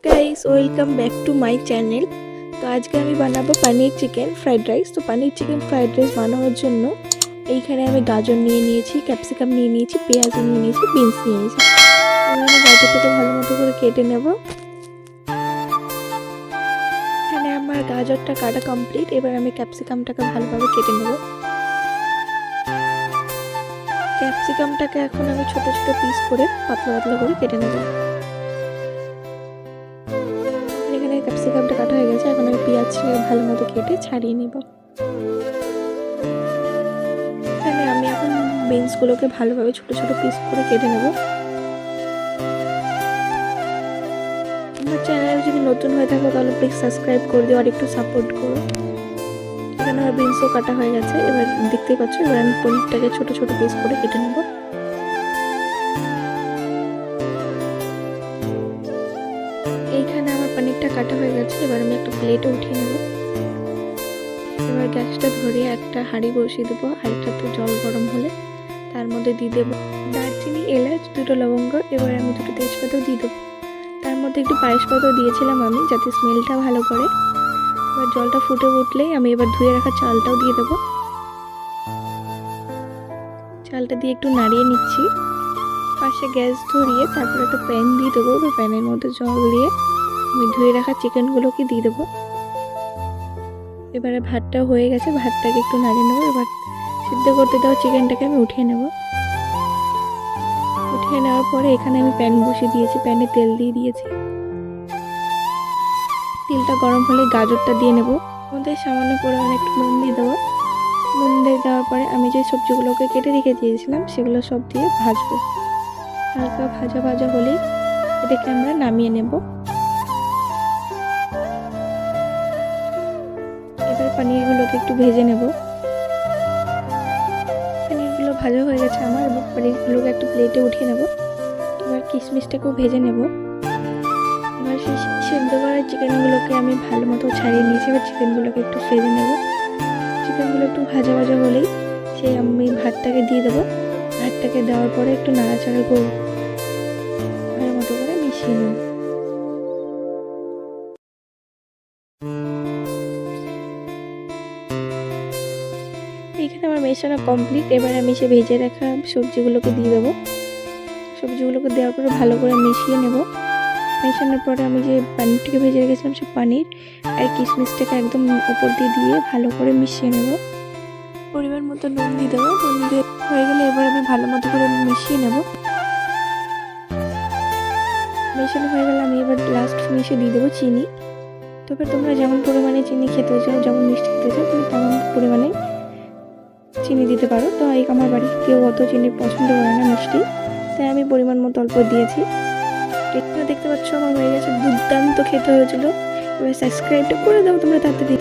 Guys, welcome back to my channel. তো আজকে আমি বানাবো পনির চিকেন ফ্রাইড রাইস। তো পনির চিকেন ফ্রাইড রাইস বানানোর জন্য এইখানে আমি গাজর নিয়ে নিয়েছি, ক্যাপসিকাম নিয়ে নিয়েছি, পেঁয়াজ নিয়ে নিয়েছি, বিনস নিয়ে নিয়েছি। এবার আমি গাজরটাকে ভালো মতো করে কেটে নেব। এখানে আমার গাজরটা কাটা কমপ্লিট। এবার আমি ক্যাপসিকামটাকে ভালোভাবে কেটে নেব। ক্যাপসিকামটাকে এখন আমি ছোট ছোট পিস করে পাতলা পাতলা করে কেটে নেব। এখানে ক্যাপসিকামটা কাটা হয়ে গেছে। এখন আমি পেঁয়াজটাকে ভালো মতো কেটে ছাড়িয়ে নেব। এখানে আমি এখন বিনসগুলোকে ভালোভাবে ছোট ছোট পিস করে কেটে নেব। আমার চ্যানেল যদি নতুন হয়ে থাকে তাহলে প্লিজ সাবস্ক্রাইব করে দিও আর একটু সাপোর্ট করো। এখানে আমার বিনসও কাটা হয়ে গেছে। এবার দেখতেই পাচ্ছ, এবার আমি পনিরটাকে ছোট ছোট পিস করে কেটে নেব। এইখানে আমার পনিরটা কাটা হয়ে গেছে। এবার আমি একটা প্লেটে উঠিয়ে নেব। এবার গ্যাসটা ধরে একটা হাঁড়ি বসিয়ে দেবো। হাঁড়িটাতে জল গরম হলে তার মধ্যে দিয়ে দেবো দারচিনি, এলাচ, দুটো লবঙ্গ। এবার আমি দুটো তেজপাতাও দিয়ে দেবো। তার মধ্যে একটু পায়েস পাতাও দিয়েছিলাম আমি, যাতে স্মেলটা ভালো করে। এবার জলটা ফুটে উঠলেই আমি এবার ধুয়ে রাখা চালটাও দিয়ে দেবো। চালটা দিয়ে একটু নাড়িয়ে নিচ্ছি। পাশে গ্যাস ধরিয়ে তারপর একটা প্যান দিয়ে দেবো। এবার প্যানের মধ্যে জল দিয়ে আমি ধুয়ে রাখা চিকেনগুলোকে দিয়ে দেবো। এবারে ভাতটা হয়ে গেছে, ভাতটাকে একটু নাড়িয়ে নেবো। এবার সিদ্ধ করতে দেওয়া চিকেনটাকে আমি উঠিয়ে নেব। উঠিয়ে নেওয়ার পরে এখানে আমি প্যান বসিয়ে দিয়েছি, প্যানে তেল দিয়ে দিয়েছি। তেলটা গরম হলে গাজরটা দিয়ে নেব। মধ্যে সামান্য পরিমাণে একটু নুন দিয়ে দেবো। নুন দিয়ে দেওয়ার পরে আমি যে সবজিগুলোকে কেটে রেখে দিয়েছিলাম সেগুলো সব দিয়ে ভাজবো। হালকা ভাজা ভাজা হলেই এটাকে আমরা নামিয়ে নেব। এবার পনিরগুলোকে একটু ভেজে নেব। পনিরগুলো ভাজা হয়ে গেছে আমার, এবং পনিরগুলোকে একটু প্লেটে উঠিয়ে নেব। এবার কিশমিশটাকেও ভেজে নেব। এবার সেই সেদ্ধ করা চিকেনগুলোকে আমি ভালো মতো ছাড়িয়ে নিয়েছি। এবার চিকেনগুলোকে একটু ভেজে নেব। চিকেনগুলো একটু ভাজা ভাজা হলেই সেই আমি ভাতটাকে দিয়ে দেবো। ভাতটাকে দেওয়ার পরে একটু নাড়াচাড়া করব, ভালো মতো করে মিশিয়ে নেব। এইখানে আমার মেশানো কমপ্লিট। এবার আমি সে ভেজে রাখা সবজিগুলোকে দিয়ে দেবো। সবজিগুলোকে দেওয়ার পরে ভালো করে মিশিয়ে নেব। মেশানোর পরে আমি যে পনিরটাকে ভেজে রেখেছিলাম সে পনির আর কিশমিশটাকে একদম উপর দিয়ে দিয়ে ভালো করে মিশিয়ে নেব। পরিমাণ মতো নুন দিয়ে দেবো। নুন দিয়ে হয়ে গেলে এবার আমি ভালো মতো করে মিশিয়ে নেব। মেশানো হয়ে গেলে আমি এবার লাস্ট ফিনিশে দিয়ে দেবো চিনি। তবে তোমরা যেমন পরিমাণে চিনি খেতে চাও, যেমন মিষ্টি খেতে চাও, তুমি তেমন পরিমাণে চিনি দিতে পারো। তো আমার বাড়ির কেউ অত চিনি পছন্দ করে না মিষ্টি, তাই আমি পরিমাণ মতো অল্প দিয়েছি। দেখতে পাচ্ছ আমার হয়ে গেছে, দুর্দান্ত খেতে হয়েছিল। এবার সাবস্ক্রাইবটা করে দাও তোমরা তাড়াতাড়ি।